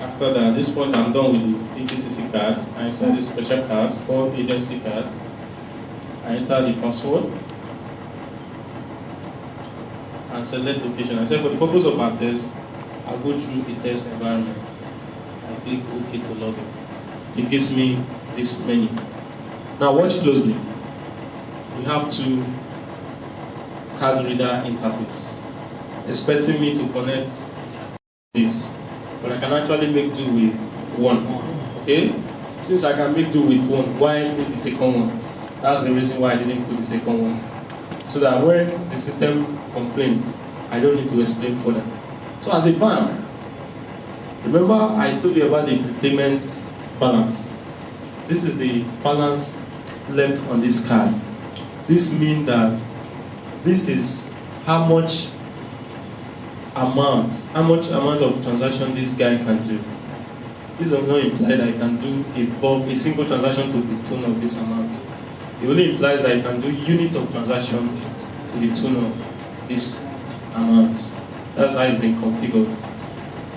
After that, at this point, I'm done with the ATCC card. I insert this special card called agency card. I enter the password and select location. I say for the purpose of our test, I'll go through a test environment. I click OK to log in. It gives me this menu. Now watch closely. We have two card reader interface, expecting me to connect this, but I can actually make do with one. Okay? Since I can make do with one, why put the second one? That's the reason why I didn't put the second one. So that when the system complains, I don't need to explain further. So as a bank, remember I told you about the prepayment balance. This is the balance left on this card. This means that this is how much amount of transaction this guy can do. This does not imply that I can do a single transaction to the tune of this amount. It only implies that I can do units of transaction to the tune of this amount. That's how it's been configured.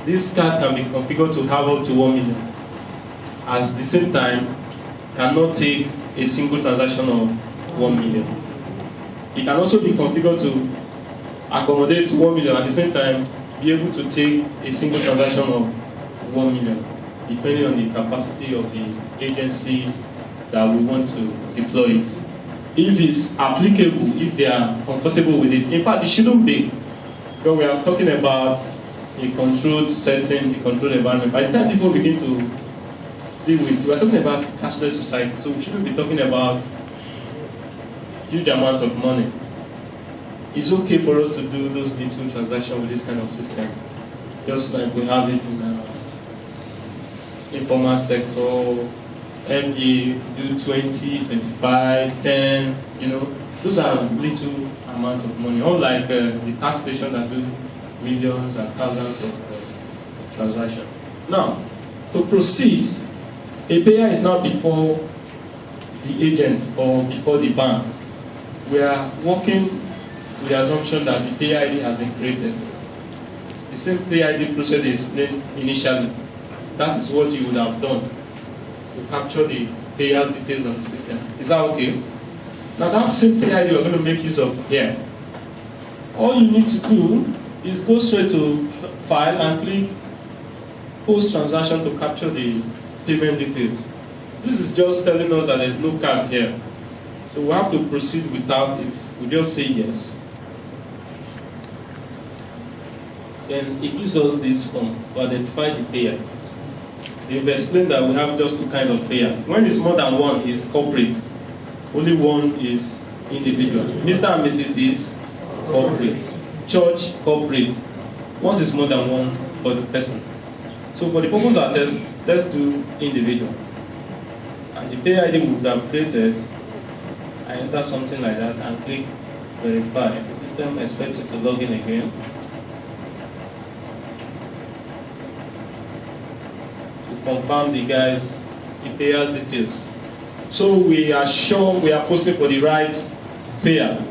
This card can be configured to have up to 1 million. At the same time, cannot take a single transaction of 1 million. It can also be configured to accommodate 1 million at the same time, be able to take a single transaction of 1 million, depending on the capacity of the agency that we want to deploy it. If it's applicable, if they are comfortable with it. In fact, it shouldn't be, because we are talking about a controlled setting, a controlled environment. By the time people begin to deal with, we are talking about cashless society, so we shouldn't be talking about huge amounts of money. It's okay for us to do those little transactions with this kind of system, just like we have it in the informal sector. MDA do 20, 25, 10, those are little amounts of money. Unlike the tax station that do millions and thousands of transactions. Now, to proceed, a payer is not before the agent or before the bank. We are working with the assumption that the payer ID has been created. The same payer ID procedure is explained initially. That is what you would have done to capture the payer's details on the system. Is that okay? Now that same payer ID you're going to make use of here. All you need to do is go straight to File and click Post Transaction to capture the payment details. This is just telling us that there's no card here. So we have to proceed without it. We just say yes. Then it gives us this form to identify the payer. They've explained that we have just two kinds of payer. When it's more than one, it's corporate. Only one is individual. Mr. and Mrs. is corporate. Church, corporate. Once it's more than one for the person. So for the purpose of our test, let's do individual. And the payer ID we would have created, I enter something like that and click verify. The system expects you to log in again. Confirm the payer's details. So we are sure we are posting for the right payer.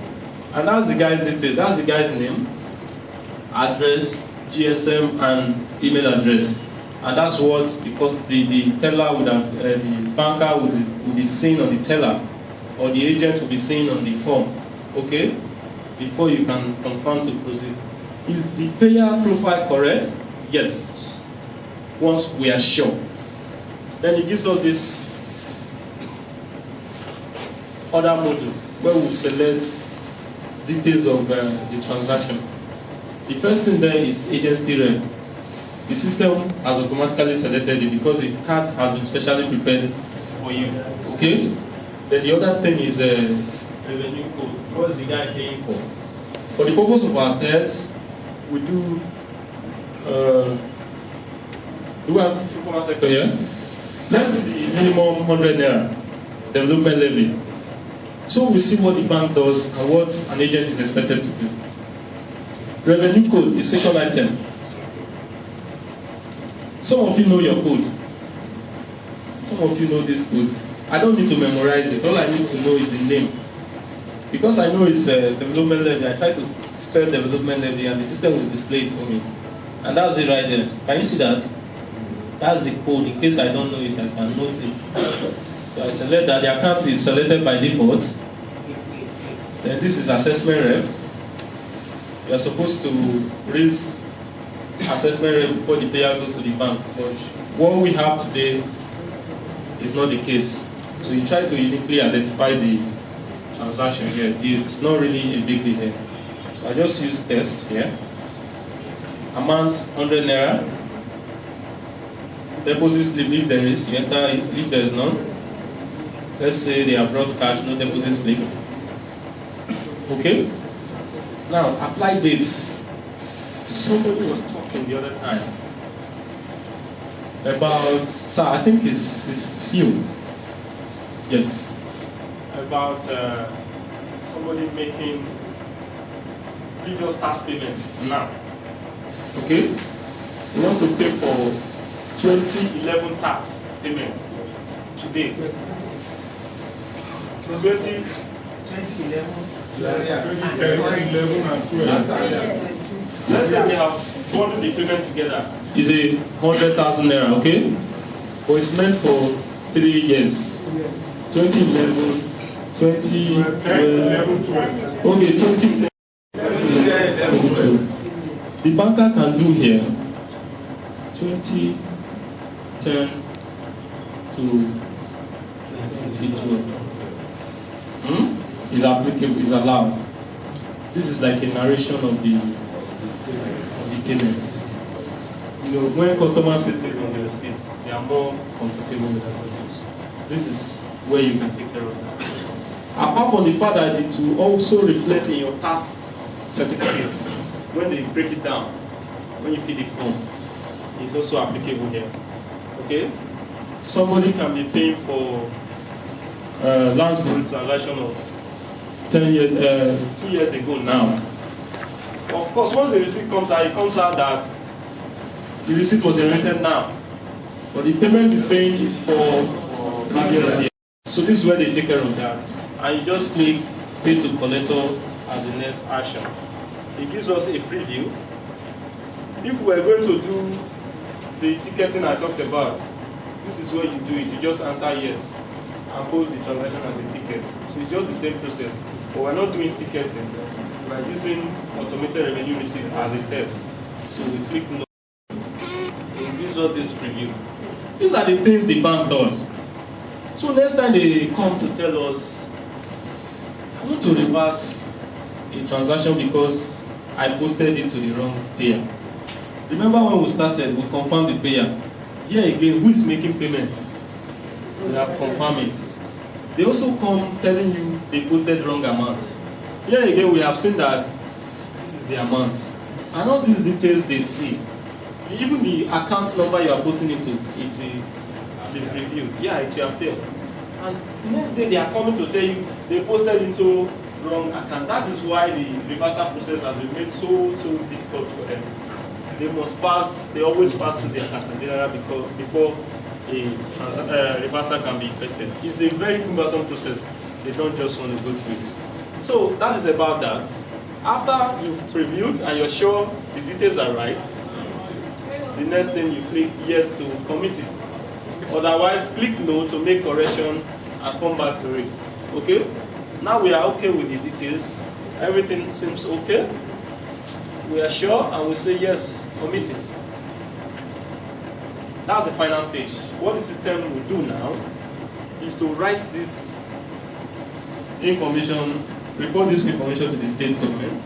And that's the guy's details. That's the guy's name, address, GSM, and email address. And that's what the teller would have, the banker would be seeing on the teller, or the agent will be seeing on the form. Okay? Before you can confirm to proceed. Is the payer profile correct? Yes. Once we are sure. Then it gives us this other module where we select details of the transaction. The first thing there is agency ref. The system has automatically selected it because the card has been specially prepared for you. Okay? Then the other thing is revenue code. What is the guy paying for? For the purpose of our test, we do we have informal sector here. Let's do the minimum 100 naira development levy. So we see what the bank does and what an agent is expected to do. Revenue code is second item. Some of you know your code. Some of you know this code. I don't need to memorize it. All I need to know is the name. Because I know it's development levy, I try to spell development levy and the system will display it for me. And that's it right there. Can you see that? That's the code. In case I don't know it, I can note it. So I select that the account is selected by default. Then this is assessment rep. You are supposed to raise assessment rep before the payer goes to the bank. But what we have today is not the case. So you try to uniquely identify the transaction here. It's not really a big deal here. So I just use test here. Amount 100 naira. Deposit slip if there is, you enter it. If there is none, let's say they have brought cash, no deposit slip. Okay? Now apply dates. Somebody was talking the other time about, sir, I think it's you. Yes. About somebody making previous tax payments now. Okay. He wants to pay for 2011 tax payments today. 2011. Let's say we have bundled the payment together. It's a 100,000 naira, okay? But it's meant for 3 years. 2011, 2012. Okay, 2012. The banker can do here 2010 to 2012. Is applicable, is allowed. This is like a narration of the payments. You know, when customers see things on the receipt, they are more comfortable with that. This is where you can take care of that. Apart from the fact that it will also reflect in your tax certificates when they break it down, when you fill the form, it's also applicable here. Okay? Somebody can be paying for Lansbury transaction of 10 years, 2 years ago now. Of course, once the receipt comes out, it comes out that the receipt was generated now, but the payment is saying it's for previous year. So this is where they take care of that, and you just click pay to collector as the next action. It gives us a preview. If we are going to do the ticketing I talked about, this is where you do it. You just answer yes and post the transaction as a ticket. So it's just the same process, but we're not doing ticketing. We're using automated revenue receipt as a test. So we click no. It gives us this preview. These are the things the bank does. So next time they come to tell us, I want to reverse a transaction because I posted it to the wrong payer. Remember when we started, we confirmed the payer. Here again, who is making payment? We have confirmed it. They also come telling you they posted wrong amount. Here again, we have seen that this is the amount. And all these details they see. Even the account number you are posting into, it will be reviewed. Yeah, it will appear. And the next day they are coming to tell you they posted into wrong account. That is why the reversal process has been made so difficult for them. They must pass, they always pass through the account general before a reversal can be effected. It's a very cumbersome process. They don't just want to go through it. So that is about that. After you've previewed and you're sure the details are right, the next thing you click yes to commit it. Otherwise, click no to make correction and come back to it. Okay? Now we are okay with the details. Everything seems okay. We are sure and we say yes, commit it. That's the final stage. What the system will do now is to write this information, report this information to the state government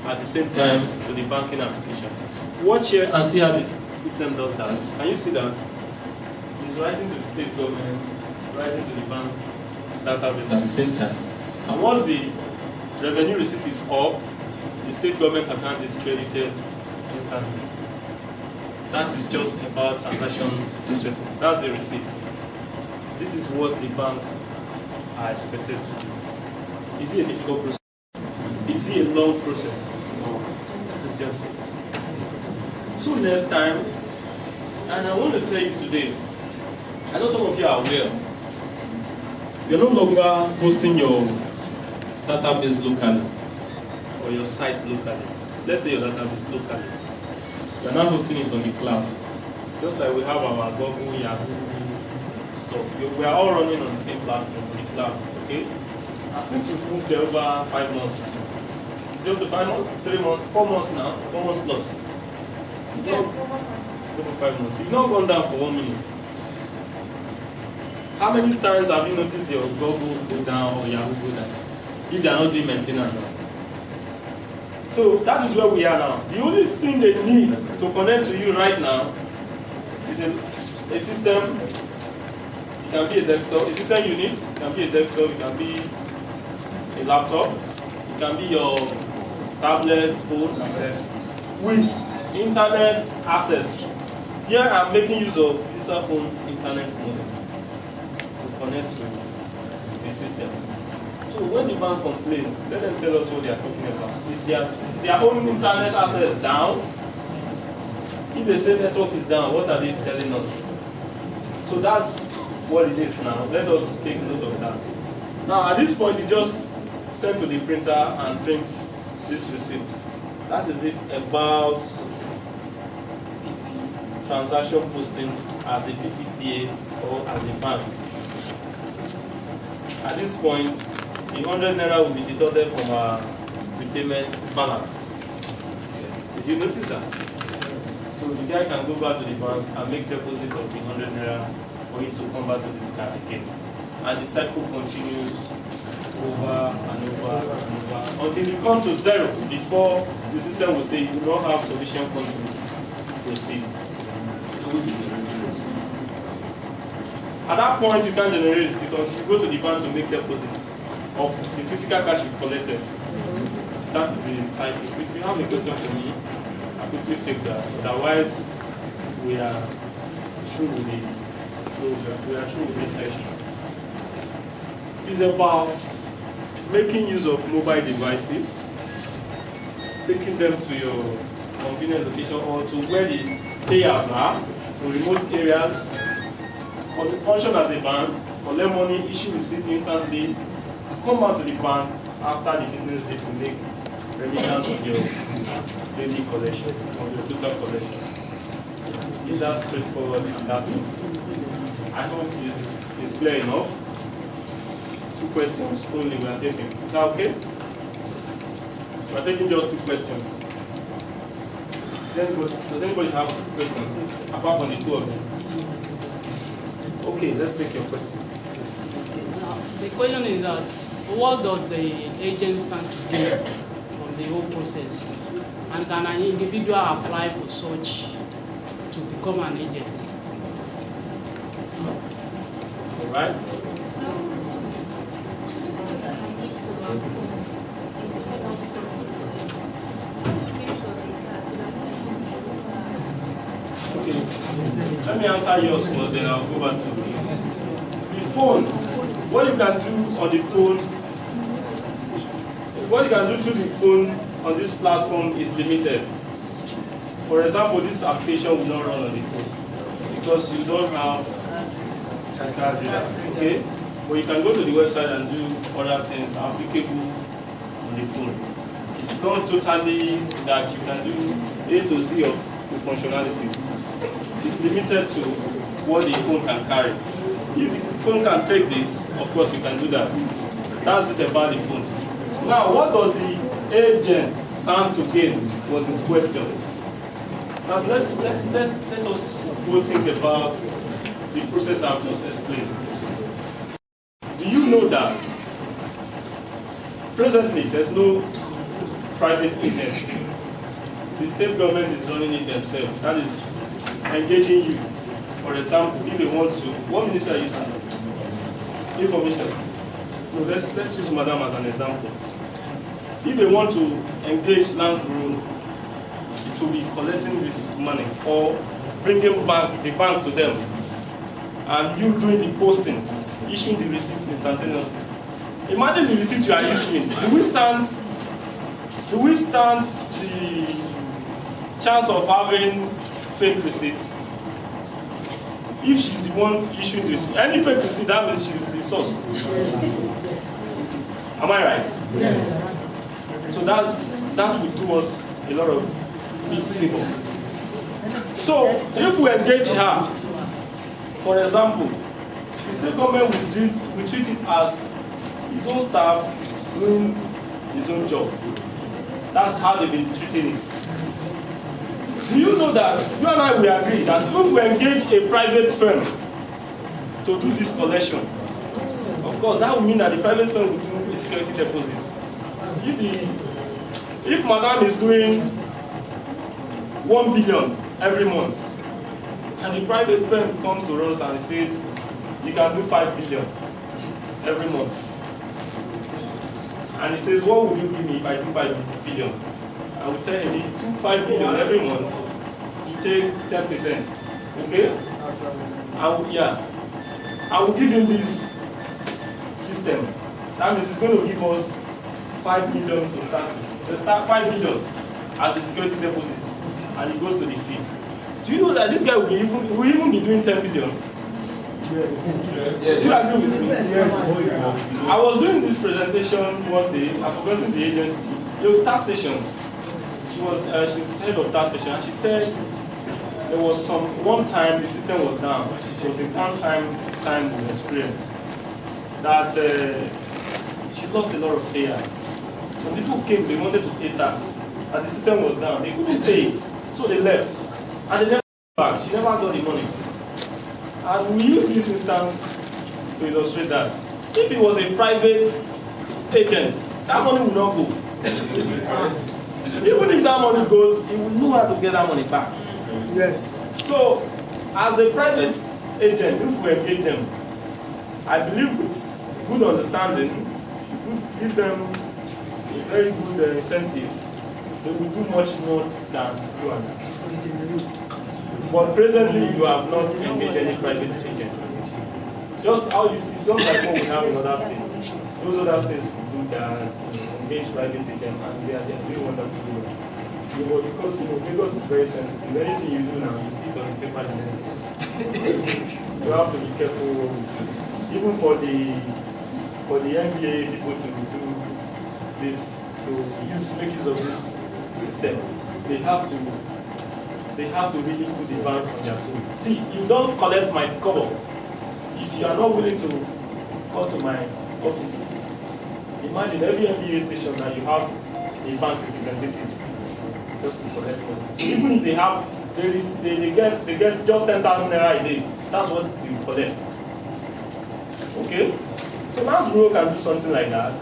at the same time to the banking application. Watch here and see how this system does that. Can you see that? It's writing to the state government, writing to the bank database at the same time. And once the revenue receipt is up, the state government account is credited instantly. That is just about transaction processing. That's the receipt. This is what the banks are expected to do. Is it a difficult process? Is it a long process? No. That is just it. So next time, and I want to tell you today, I know some of you are aware, you're no longer hosting your database locally or your site locally. Let's say your database locally. You're now hosting it on the cloud. Just like we have our Google, Yahoo stuff. We are all running on the same platform, the cloud. Okay? And since you've moved there over 5 months now, is it up to 5 months? 3 months? 4 months now? 4 months plus? Yes, over 5 months. Over 5 months. You've not gone down for 1 minute. How many times have you noticed your Google go down or Yahoo go down? If they are not doing maintenance. So that is where we are now. The only thing they need to connect to you right now is a system. It can be a desktop, a system unit. It can be a desktop. It can be a laptop. It can be your tablet, phone, with internet access. Here I'm making use of this phone internet modem to connect to the system. So when the bank complains, let them tell us what they are talking about. If their own internet access down, if they say network is down, what are they telling us? So that's what it is now. Let us take note of that. Now at this point, you just send to the printer and print this receipt. That is it about transaction posting as a PTCA or as a bank. At this point, the 100 naira will be deducted from our repayment balance. Did you notice that? So the guy can go back to the bank and make deposit of the 100 naira for it to come back to this card again. And the cycle continues over and over and over until you come to 0 before the system will say you do not have sufficient funds to proceed. At that point, you can't generate receipt until you go to the bank to make deposits of the physical cash you've collected. That is the cycle. If you have a question for me, I quickly take that. Otherwise, we are through with this session. It's about making use of mobile devices, taking them to your convenient location or to where the payers are, to remote areas, or to function as a bank, collect money, issue receipt instantly, come back to the bank after the business day to make remittance of your daily collection, of your total collection. These are straightforward and that's it. I hope this is clear enough. 2 questions only we are taking. Is that okay? We are taking just 2 questions. Does anybody have questions apart from the 2 of them? Okay, let's take your question. The question is that what does the agent stand to gain from the whole process? And can an individual apply for such to become an agent? All right. Okay. Let me answer yours first, then I'll go back to the phone. What you can do on the phone, what you can do through the phone on this platform is limited. For example, this application will not run on the phone because you don't have a card reader. Okay? But you can go to the website and do other things applicable on the phone. It's not totally that you can do A to Z of the functionalities. It's limited to what the phone can carry. If the phone can take this, of course you can do that. That's it about the phone. Now, what does the agent stand to gain was his question. Now let us go think about the process I've just explained. Do you know that presently there's no private agent? The state government is running it themselves. That is engaging you. For example, if they want to, what ministry are you using? Information. So let's use Madam as an example. If they want to engage Land Bureau to be collecting this money or bringing the bank to them, and you doing the posting, issuing the receipts instantaneously. Imagine the receipt you are issuing. Do we stand the chance of having fake receipts? If she's the one issuing the receipt, any fake receipt, that means she's the source. Am I right? Yes. So that will do us a lot of big favor. So if we engage her, for example, the state government will treat it as his own staff doing his own job. That's how they've been treating it. Do you know that you and I will agree that if we engage a private firm to do this collection, of course that will mean that the private firm will do a security deposit. If Madam is doing 1 billion every month, and the private firm comes to us and says, you can do 5 billion every month. And he says, what would you give me if I do 5 billion? I will say, if you do 5 billion every month, you take 10%. Okay? I will give him this system. That means he's going to give us 5 million to start with. To start 5 million as a security deposit, and it goes to the feed. Do you know that this guy will even be doing 10 billion? Yes. Do you agree with me? Yes. I was doing this presentation one day. I forgot the agency. There were tax stations. She's head of tax station, and she said there was one time the system was down. It was a one-time experience that she lost a lot of payers. When people came, they wanted to pay tax, and the system was down. They couldn't pay it, so they left, and they never came back. She never got the money. And we use this instance to illustrate that. If it was a private agent, that money will not go. Even if that money goes, he will know how to get that money back. Yes. So, as a private agent, if we engage them, I believe with good understanding, we could give them a very good incentive. They will do much more than you and I. But presently, you have not engaged any private agent. Just how it's just like what we have in other states. Those other states will do that, engage private agent, and they are doing wonderful work. But because Lagos is very sensitive, anything you do now, you see it on the paper and then you have to be careful. Even for the MDA people to do this, to make use of this system, they have to really put the banks on their toes. See, you don't collect my cover if you are not willing to come to my offices. Imagine every MBA station that you have a bank representative just to collect money. So even if they have, they get just 10,000 naira a day. That's what you collect. Okay? So Mass Bureau can do something like that.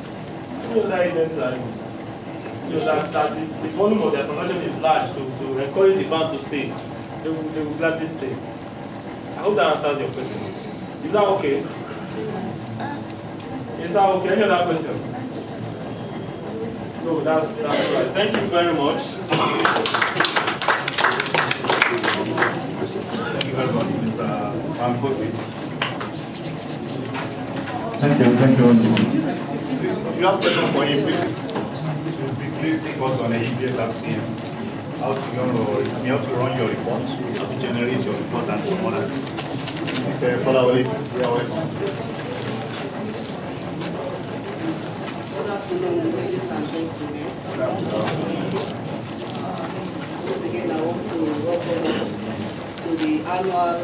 Any other agent that the volume of their transaction is large to encourage the bank to stay, they will gladly stay. I hope that answers your question. Is that okay? Is that okay? Any other question? No, that's right. Thank you very much. Thank you very much, Mr. Mankopi. Thank you. If you have questions for him, please take us on the EBS-RCM. How to run your reports, how to generate your report, and so on. This is Kolawole. Good afternoon, ladies and gentlemen. Once again, I want to welcome us to the annual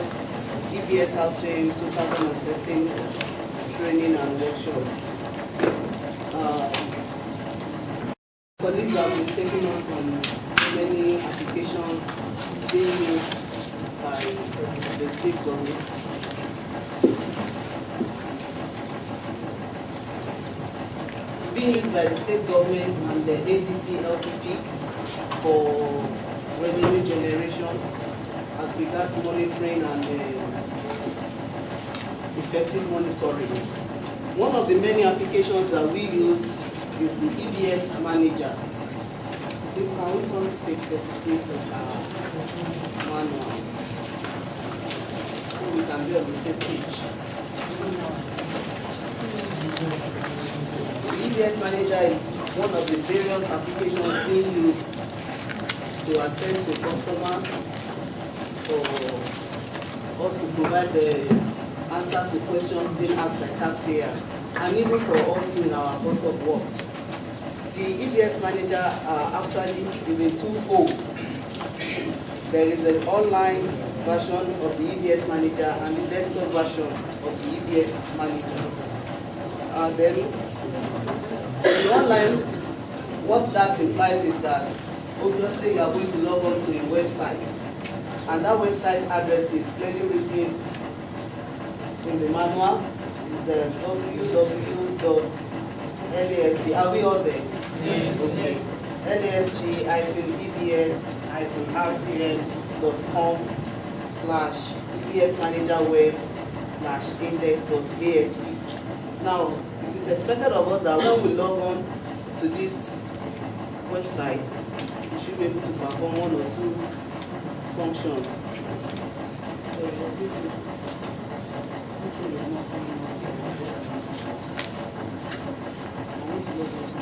EBS-RCM 2013 training and workshop. Colleagues have been taking us on so many applications being used by the state government. Being used by the state government and the ADC LPP for revenue generation as regards monitoring and effective monitoring. One of the many applications that we use is the EBS manager. This can we turn to page 36 of our manual so we can be on the same page. The EBS manager is one of the various applications being used to attend to customers for us to provide the answers to questions being asked by taxpayers, and even for us in our course of work. The EBS manager actually is in two folds. there is an online version of the EBS Manager and the desktop version of the EBS Manager. Then the online, what that implies is that obviously you are going to log on to a website, and that website address is clearly written in the manual. It's www.LASG. Are we all there? Yes. Okay. LASG-EBS-RCM.com/EBSManagerWeb/index.asp. Now, it is expected of us that when we log on to this website, we should be able to perform one or two functions. So, excuse me. This thing is not coming up. I want to log on to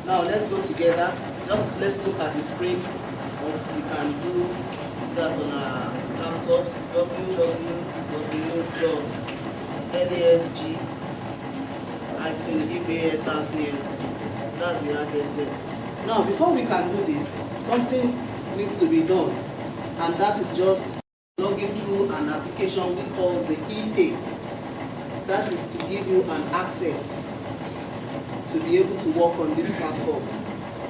Now let's go together. Just let's look at the screen. We can do that on our laptops. www.LASG-EBS-RCM. That's the address there. Now, before we can do this, something needs to be done, and that is just logging through an application we call the ePay. That is to give you an access to be able to work on this platform.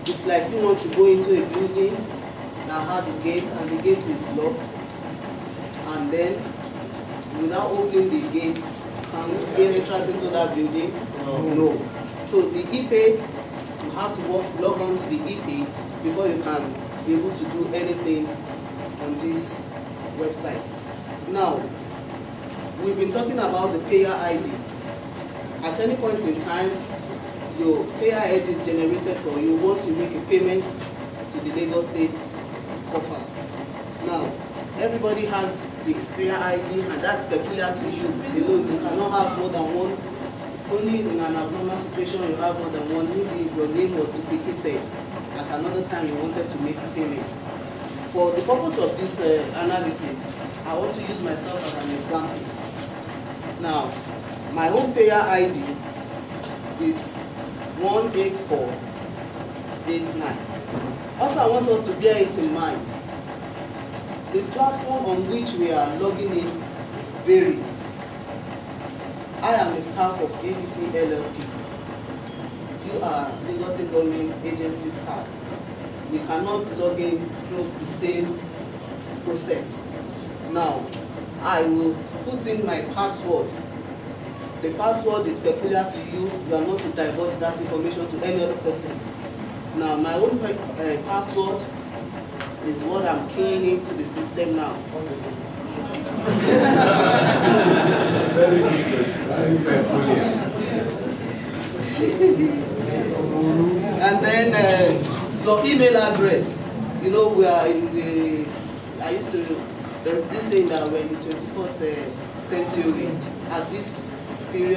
It's like you want to go into a building that has a gate and the gate is locked, and then without opening the gate, can you gain entrance into that building? No. So the ePay, you have to log on to the ePay before you can be able to do anything on this website. Now, we've been talking about the payer ID. At any point in time, your payer ID is generated for you once you make a payment to the Lagos State coffers. Now, everybody has the payer ID, and that's peculiar to you alone. You cannot have more than one. It's only in an abnormal situation you have more than one. Maybe your name was duplicated at another time you wanted to make a payment. For the purpose of this analysis, I want to use myself as an example. Now, my home payer ID is 18489. Also, I want us to bear it in mind. The platform on which we are logging in varies. I am a staff of ABC LLP. You are Lagos State Government Agency staff. We cannot log in through the same process. Now, I will put in my password. The password is peculiar to you. You are not to divulge that information to any other person. Now, my own password is what I'm keying into the system now. Very good. And then your email address. You know, we are in the, there's this thing that we're in the 21st century. At this period,